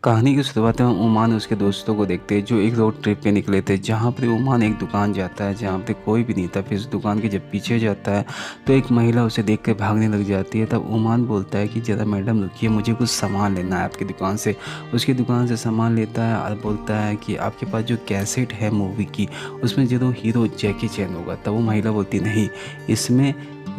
कहानी की शुरुआत में उमान उसके दोस्तों को देखते हैं जो एक रोड ट्रिप पे निकले थे। जहाँ पर उमान एक दुकान जाता है जहाँ पे कोई भी नहीं था। फिर उस दुकान के जब पीछे जाता है तो एक महिला उसे देख कर भागने लग जाती है। तब उमान बोलता है कि ज़रा मैडम रुकिए, मुझे कुछ सामान लेना है आपकी दुकान से। उसकी दुकान से सामान लेता है और बोलता है कि आपके पास जो कैसेट है मूवी की, उसमें जरूर हीरो जैकी चैन होगा। तब वो महिला बोलती नहीं, इसमें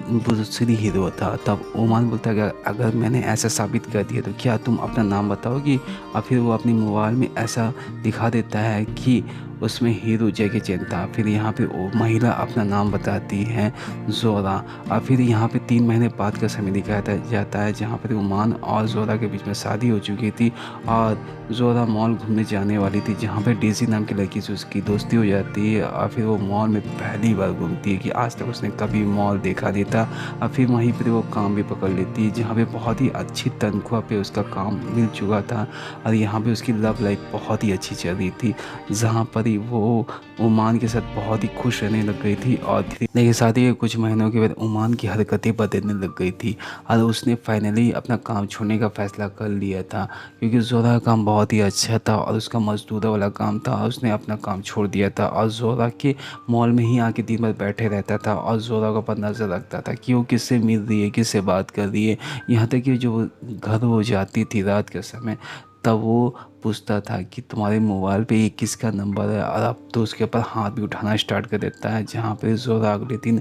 दूसरी हीरो था। तब ओमान बोलता है कि अगर मैंने ऐसा साबित कर दिया तो क्या तुम अपना नाम बताओगी। और फिर वो अपनी मोबाइल में ऐसा दिखा देता है कि उसमें हीरो जैकी चैन था। फिर यहाँ पे वो महिला अपना नाम बताती है, जोरा। और फिर यहाँ पे 3 महीने बाद का समय दिखाया जाता है जहाँ पर ओमान और जोरा के बीच में शादी हो चुकी थी और जोरा मॉल घूमने जाने वाली थी जहाँ पे डेजी नाम की लड़की से उसकी दोस्ती हो जाती है। और फिर वो मॉल में पहली बार घूमती है कि आज तक उसने कभी मॉल देखा नहीं था। और फिर वहीं पर वो काम भी पकड़ लेती है जहाँ पे बहुत ही अच्छी तनख्वाह पे उसका काम मिल चुका था। और यहाँ पे उसकी लव लाइफ बहुत ही अच्छी चल रही थी जहाँ पर ही वो ओमान के साथ बहुत ही खुश रहने लग गई थी। और धीरे लेकिन शादी के कुछ महीनों के बाद ओमान की हरकतें बदलने लग गई थी और उसने फाइनली अपना काम छोड़ने का फैसला कर लिया था क्योंकि जोरा का काम बहुत ही अच्छा था और उसका मजदूरा वाला काम था और उसने अपना काम छोड़ दिया था। और जोरा के मॉल में ही आके दिन भर बैठे रहता था और जोरा के ऊपर नज़र रखता था कि वो किससे मिल रही है, किससे बात कर रही है। यहाँ तक कि जो घर वो जाती थी रात के समय, तब वो पूछता था कि तुम्हारे मोबाइल पे ये किसका नंबर है। और अब तो उसके ऊपर हाथ भी उठाना स्टार्ट कर देता है। जहाँ पे जोरा अगले दिन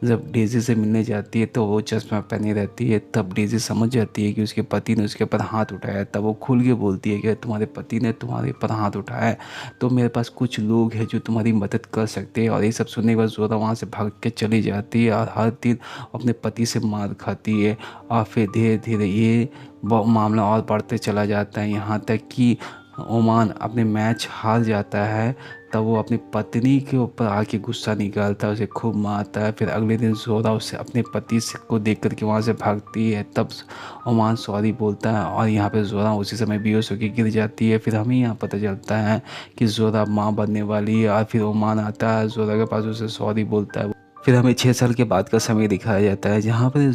जब डेजी से मिलने जाती है तो वो चश्मा पहने रहती है। तब डेजी समझ जाती है कि उसके पति ने उसके ऊपर हाथ उठाया है। तब वो खुल के बोलती है कि तुम्हारे पति ने तुम्हारे ऊपर हाथ उठाया है तो मेरे पास कुछ लोग हैं जो तुम्हारी मदद कर सकते हैं। और ये सब सुनने के बाद जोरा वहाँ से भाग के चली जाती है और हर दिन अपने पति से मार खाती है। और फिर धीरे धीरे ये मामला और बढ़ते चला जाता है यहाँ तक कि ओमान अपने मैच हार जाता है। तब वो अपनी पत्नी के ऊपर आके गुस्सा निकालता है, उसे खूब मारता है। फिर अगले दिन जोरा उसे अपने पति से को देख कर के वहाँ से भागती है। तब ओमान सॉरी बोलता है और यहाँ पे जोरा उसी समय बेहोश होकर गिर जाती है। फिर हमें यहाँ पता चलता है कि जोरा माँ बनने वाली है और फिर ओमान आता है जोरा के पास, उसे सॉरी बोलता है। फिर हमें 6 साल के बाद का समय दिखाया जाता है जहाँ पर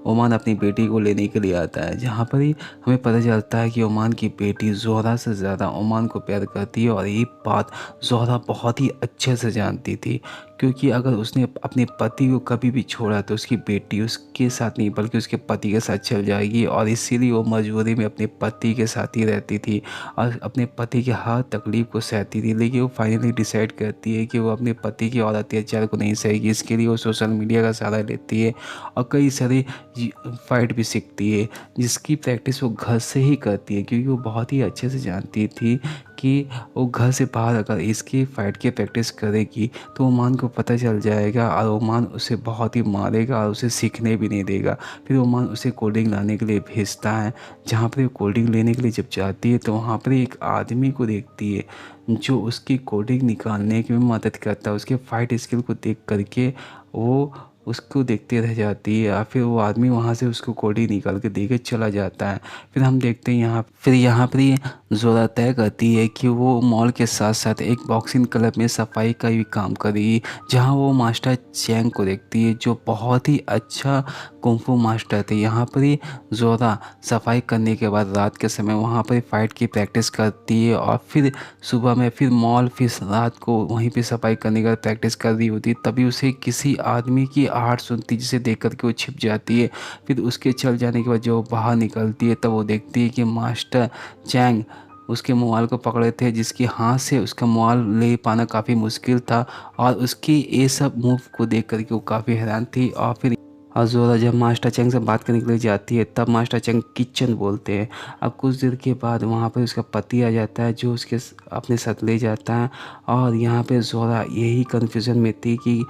ओमान अपनी बेटी को लेने के लिए आता है। जहाँ पर ही हमें पता चलता है कि ओमान की बेटी जोहरा से ज़्यादा ओमान को प्यार करती है। और ये बात जोहरा बहुत ही अच्छे से जानती थी क्योंकि अगर उसने अपने पति को कभी भी छोड़ा तो उसकी बेटी उसके साथ नहीं बल्कि उसके पति के साथ चल जाएगी। और इसीलिए वो मजबूरी में अपने पति के साथ ही रहती थी और अपने पति की हर तकलीफ़ को सहती थी। लेकिन वो फाइनली डिसाइड करती है कि वो अपने पति की और अत्याचार को नहीं सहेगी। इसके लिए वो सोशल मीडिया का सहारा लेती है और कई सारे फाइट भी सीखती है जिसकी प्रैक्टिस वो घर से ही करती है क्योंकि वो बहुत ही अच्छे से जानती थी कि वो घर से बाहर अगर इसकी फ़ाइट की प्रैक्टिस करेगी तो ओमान को पता चल जाएगा और ओमान उसे बहुत ही मारेगा और उसे सीखने भी नहीं देगा। फिर ओमान उसे कोल्ड ड्रिंक लाने के लिए भेजता है। जहाँ पर कोल्ड ड्रिंक लेने के लिए जब जाती है तो वहाँ पर एक आदमी को देखती है जो उसकी कोल्ड ड्रिंक निकालने की मदद करता है। उसके फाइट स्किल को देख करके वो उसको देखते रह जाती है और फिर वो आदमी वहाँ से उसको कोडी निकाल के दे के चला जाता है। फिर हम देखते हैं यहाँ पर ये जोरा तय करती है कि वो मॉल के साथ साथ एक बॉक्सिंग क्लब में सफाई का भी काम करेगी जहाँ वो मास्टर चैंग को देखती है जो बहुत ही अच्छा कुंफू मास्टर थे। यहाँ पर ही जोरा सफाई करने के बाद रात के समय वहाँ पर फाइट की प्रैक्टिस करती है और फिर सुबह में फिर मॉल फिर रात को वहीं पे सफाई करने का प्रैक्टिस कर रही होती। तभी उसे किसी आदमी की आहट सुनती जिसे देख कर के वो छिप जाती है। फिर उसके चल जाने के बाद जब वो बाहर निकलती है तब वो देखती है कि मास्टर चैंग उसके मोबाइल को पकड़े थे जिसकी हाथ से उसका मोबाइल ले पाना काफ़ी मुश्किल था। और उसकी ये सब मूव को देख कर के वो काफ़ी हैरान थी। और जोरा जब मास्टर चैंग से बात करने के लिए जाती है तब मास्टर चैंग किचन बोलते हैं। अब कुछ देर के बाद वहाँ पर उसका पति आ जाता है जो उसके अपने साथ ले जाता है। और यहाँ पे जोरा यही कन्फ्यूज़न में थी कि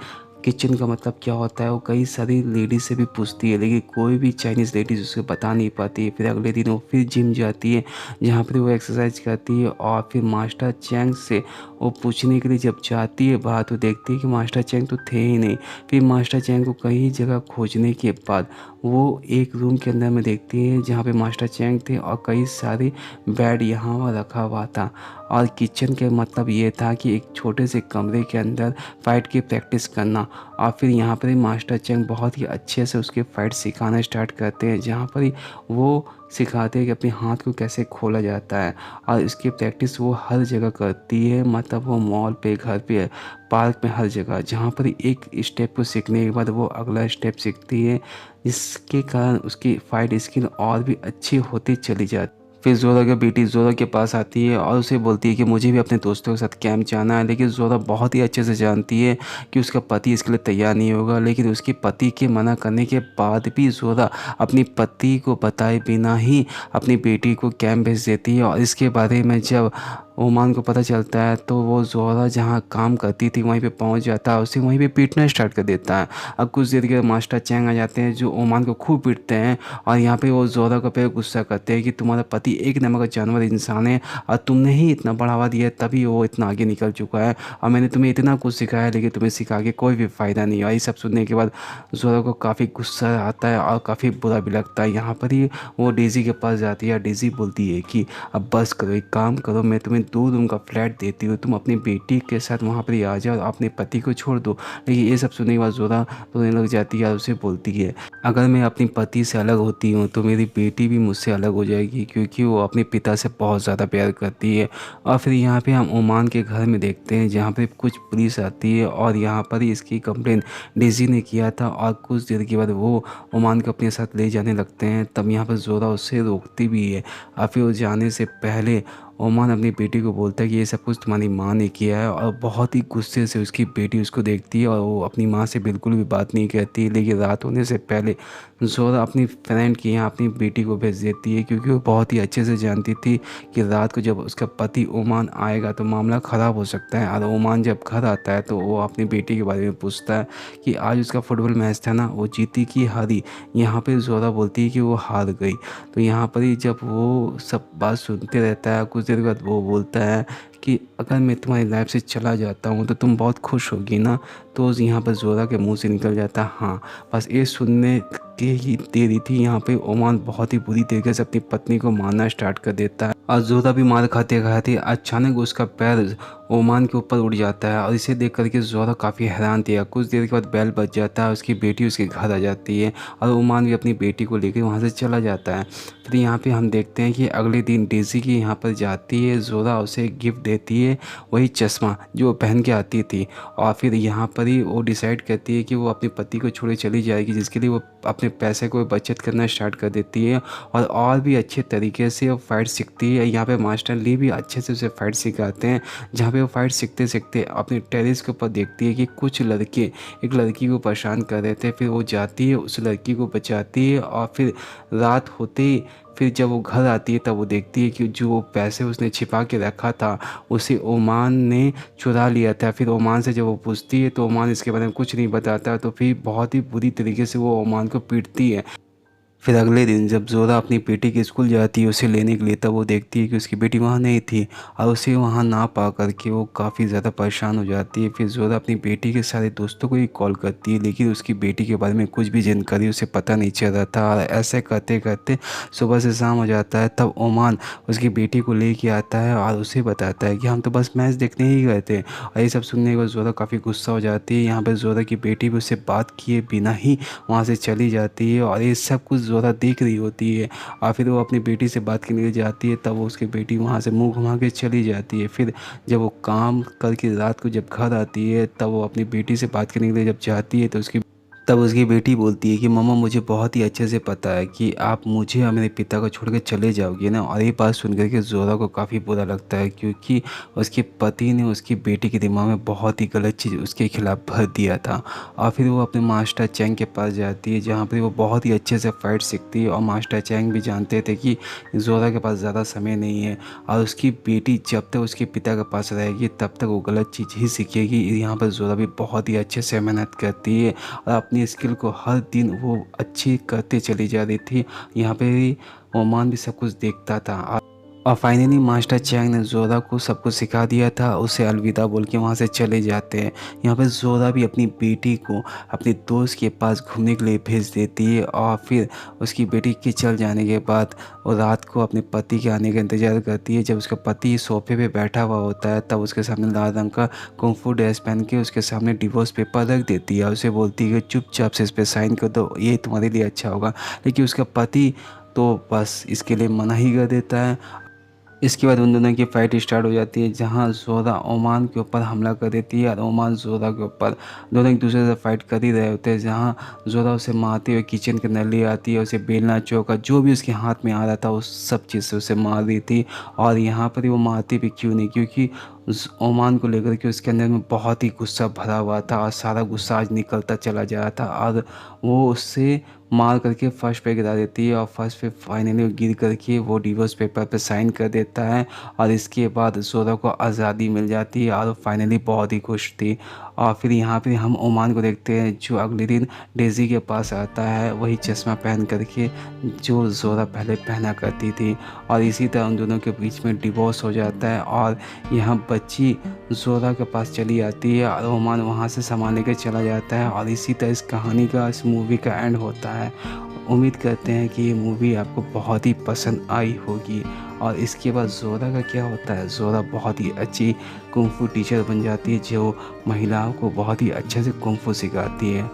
किचन का मतलब क्या होता है। वो कई सारी लेडीज से भी पूछती है लेकिन कोई भी चाइनीज़ लेडीज़ उसे बता नहीं पाती है। फिर अगले दिन वो फिर जिम जाती है जहाँ पर वो एक्सरसाइज करती है और फिर मास्टर चैंग से वो पूछने के लिए जब जाती है बात तो देखती है कि मास्टर चैंग तो थे ही नहीं। फिर मास्टर चैंग को कई जगह खोजने के बाद वो एक रूम के अंदर में देखती है जहाँ पे मास्टर चैंग थे और कई सारे बेड यहाँ वहाँ रखा हुआ था। और किचन के मतलब ये था कि एक छोटे से कमरे के अंदर फ़ाइट की प्रैक्टिस करना। और फिर यहाँ पर ही मास्टर चेंग बहुत ही अच्छे से उसके फ़ाइट सिखाना स्टार्ट करते हैं, जहाँ पर ही वो सिखाते हैं कि अपने हाथ को कैसे खोला जाता है। और इसकी प्रैक्टिस वो हर जगह करती है, मतलब वो मॉल पे, घर पे, पार्क में, हर जगह, जहाँ पर एक स्टेप को सीखने के बाद वो अगला स्टेप सीखती है, जिसके कारण उसकी फ़ाइट स्किल और भी अच्छी होती चली जाती। फिर ज़ोरा की बेटी ज़ोरा के पास आती है और उसे बोलती है कि मुझे भी अपने दोस्तों के साथ कैंप जाना है, लेकिन ज़ोरा बहुत ही अच्छे से जानती है कि उसका पति इसके लिए तैयार नहीं होगा। लेकिन उसके पति के मना करने के बाद भी ज़ोरा अपनी पति को बताए बिना ही अपनी बेटी को कैंप भेज देती है। और इसके बारे में जब ओमान को पता चलता है तो वो ज़ोरा जहाँ काम करती थी वहीं पे पहुंच जाता है, उसे वहीं पे पीटना स्टार्ट कर देता है। अब कुछ देर के बाद मास्टर चैंग आ जाते हैं जो ओमान को खूब पीटते हैं, और यहाँ पे वो ज़ोरा को पे गुस्सा करते हैं कि तुम्हारा पति एक नंबर का जानवर इंसान है और तुमने ही इतना बढ़ावा दिया तभी वो इतना आगे निकल चुका है, और मैंने तुम्हें इतना कुछ सिखाया लेकिन तुम्हें सिखा के कोई भी फ़ायदा नहीं हुआ। ये सब सुनने के बाद ज़ोरा को काफ़ी गुस्सा आता है और काफ़ी बुरा भी लगता है। यहाँ पर ही वो डेज़ी के पास जाती है, डेज़ी बोलती है कि अब बस करो, एक काम करो, मैं तुम्हें 2 रूम का फ्लैट देती हूँ, तुम अपनी बेटी के साथ वहाँ पर ही आ जाओ और अपने पति को छोड़ दो। लेकिन ये सब सुनने के बाद ज़ोरा रोने लग जाती है और उसे बोलती है, अगर मैं अपनी पति से अलग होती हूँ तो मेरी बेटी भी मुझसे अलग हो जाएगी, क्योंकि वो अपने पिता से बहुत ज़्यादा प्यार करती है। और फिर यहाँ पे हम ओमान के घर में देखते हैं जहाँ पे कुछ पुलिस आती है और यहाँ पर ही इसकी कंप्लेन डेज़ी ने किया था, और कुछ देर के बाद वो ओमान को अपने साथ ले जाने लगते हैं। तब यहाँ पर ज़ोरा उससे रोकती भी है, और फिर वो जाने से पहले ओमान अपनी बेटी को बोलता है कि ये सब कुछ तुम्हारी माँ ने किया है, और बहुत ही गुस्से से उसकी बेटी उसको देखती है और वो अपनी माँ से बिल्कुल भी बात नहीं करती। लेकिन रात होने से पहले ज़ोरा अपनी फ्रेंड के यहाँ अपनी बेटी को भेज देती है, क्योंकि वो बहुत ही अच्छे से जानती थी कि रात को जब उसका पति ओमान आएगा तो मामला ख़राब हो सकता है। और ओमान जब घर आता है तो वो अपनी बेटी के बारे में पूछता है कि आज उसका फुटबॉल मैच था ना, वो जीती कि हारी। यहाँ पर ज़ोरा बोलती है कि वो हार गई। तो यहाँ पर ही जब वो सब बात सुनते रहता है, कुछ देर बाद वो बोलता है कि अगर मैं तुम्हारी लाइफ से चला जाता हूँ तो तुम बहुत खुश होगी ना। तो यहाँ पर ज़ोरा के मुंह से निकल जाता है हाँ। बस ये सुनने के ही देरी थी, यहाँ पे ओमान बहुत ही बुरी तरीके से अपनी पत्नी को मारना स्टार्ट कर देता है, और ज़ोरा भी मार खाते खाते अचानक उसका पैर ओमान के ऊपर उड़ जाता है। और इसे देख करके ज़ोरा काफ़ी हैरान थी। कुछ देर के बाद बेल बज जाता है, उसकी बेटी उसके घर आ जाती है और ओमान भी अपनी बेटी को लेकर वहाँ से चला जाता है। फिर यहाँ पे हम देखते हैं कि अगले दिन डेज़ी की यहाँ पर जाती है, ज़ोरा उसे गिफ्ट देती है, वही चश्मा जो पहन के आती थी। और फिर यहाँ पर ही वो डिसाइड करती है कि वो अपने पति को छोड़े चली जाएगी, जिसके लिए वो अपने पैसे को बचत करना स्टार्ट कर देती है और भी अच्छे तरीके से वो फाइट सीखती है। यहाँ पे मास्टर ली भी अच्छे से उसे फाइट सिखाते हैं, जहाँ पे वो फाइट सीखते सीखते अपने टेरेस के ऊपर देखती है कि कुछ लड़के एक लड़की को परेशान कर रहे थे। फिर वो जाती है, उस लड़की को बचाती है, और फिर रात होते ही फिर जब वो घर आती है तब वो देखती है कि जो पैसे उसने छिपा के रखा था उसे ओमान ने चुरा लिया था। फिर ओमान से जब वो पूछती है तो ओमान इसके बारे में कुछ नहीं बताता, तो फिर बहुत ही बुरी तरीके से वो ओमान को पीटती है। फिर अगले दिन जब ज़ोरा अपनी बेटी के स्कूल जाती है उसे लेने के लिए, तब वो देखती है कि उसकी बेटी वहाँ नहीं थी, और उसे वहाँ ना पा करके वो काफ़ी ज़्यादा परेशान हो जाती है। फिर ज़ोरा अपनी बेटी के सारे दोस्तों को ही कॉल करती है, लेकिन उसकी बेटी के बारे में कुछ भी जानकारी उसे पता नहीं चल रहा था। और ऐसे करते करते सुबह से शाम हो जाता है। तब ओमान उसकी बेटी को लेके आता है और उसे बताता है कि हम तो बस मैच देखने ही गए थे। और ये सब सुनने के बाद ज़ोरा काफ़ी गुस्सा हो जाती है। यहाँ पर ज़ोरा की बेटी भी उससे बात किए बिना ही वहाँ से चली जाती है, और ये सब कुछ ज़ोरा देख रही होती है। और फिर वो अपनी बेटी से बात करने के लिए जाती है, तब वो उसकी बेटी वहाँ से मुंह घुमा के चली जाती है। फिर जब वो काम करके रात को जब घर आती है तब वो अपनी बेटी से बात करने के लिए जब जाती है तो तब उसकी बेटी बोलती है कि मम्मा मुझे बहुत ही अच्छे से पता है कि आप मुझे और मेरे पिता को छोड़ कर चले जाओगे ना। और ये बात सुन कर के ज़ोरा को काफ़ी बुरा लगता है, क्योंकि उसके पति ने उसकी बेटी के दिमाग में बहुत ही गलत चीज़ उसके खिलाफ़ भर दिया था। और फिर वो अपने मास्टर चैंग के पास जाती है, जहाँ पर वो बहुत ही अच्छे से फाइट सीखती है। और मास्टर चैंग भी जानते थे कि ज़ोरा के पास ज़्यादा समय नहीं है, और उसकी बेटी जब तक उसके पिता के पास रहेगी तब तक वो गलत चीज़ ही सीखेगी। यहाँ पर ज़ोरा भी बहुत ही अच्छे से मेहनत करती है और अपनी स्किल को हर दिन वो अच्छी करते चली जा रही थी। यहाँ पे ओमान भी सब कुछ देखता था। और फाइनली मास्टर चैंग ने ज़ोरा को सब कुछ सिखा दिया था, उसे अलविदा बोल के वहाँ से चले जाते हैं। यहाँ पे ज़ोरा भी अपनी बेटी को अपने दोस्त के पास घूमने के लिए भेज देती है और फिर उसकी बेटी के चल जाने के बाद वो रात को अपने पति के आने का इंतज़ार करती है। जब उसका पति सोफे पे बैठा हुआ होता है तब उसके सामने लाल रंग का कुंफू ड्रेस पहन के उसके सामने डिवोर्स पेपर रख देती है और उसे बोलती है कि चुपचाप से इस पर साइन कर दो, ये तुम्हारे लिए अच्छा होगा। लेकिन उसका पति तो बस इसके लिए मना ही कर देता है। इसके बाद उन दोनों की फ़ाइट स्टार्ट हो जाती है, जहां ज़ोरा ओमान के ऊपर हमला कर देती है और ओमान ज़ोरा के ऊपर। दोनों एक दूसरे से फाइट कर ही रहे होते हैं, जहां ज़ोरा उसे मारते हुए किचन के अंदर ले आती है, उसे बेलना चौका जो भी उसके हाथ में आ रहा था उस सब चीज़ से उसे मार दी थी। और यहाँ पर ही वो मारती भी क्यों नहीं, क्योंकि उस ओमान को लेकर के उसके अंदर में बहुत ही गुस्सा भरा हुआ था और सारा गुस्सा आज निकलता चला जा रहा था। और वो उससे मार करके फर्श पे गिरा देती है और फर्श पे फाइनली वो गिर करके वो डिवोर्स पेपर पे साइन कर देता है। और इसके बाद ज़ोरा को आज़ादी मिल जाती है और फाइनली बहुत ही खुश थी। और फिर यहाँ पे हम ओमान को देखते हैं, जो अगले दिन डेज़ी के पास आता है, वही चश्मा पहन करके जो ज़ोरा पहले पहना करती थी। और इसी तरह उन दोनों के बीच में डिवोर्स हो जाता है और यहाँ बच्ची ज़ोरा के पास चली आती है और ओमान वहाँ से सामान लेकर चला जाता है। और इसी तरह इस कहानी का, इस मूवी का एंड होता है। उम्मीद करते हैं कि ये मूवी आपको बहुत ही पसंद आई होगी। और इसके बाद ज़ोरा का क्या होता है, ज़ोरा बहुत ही अच्छी कुंग फू टीचर बन जाती है, जो महिलाओं को बहुत ही अच्छे से कुंग फू सिखाती है।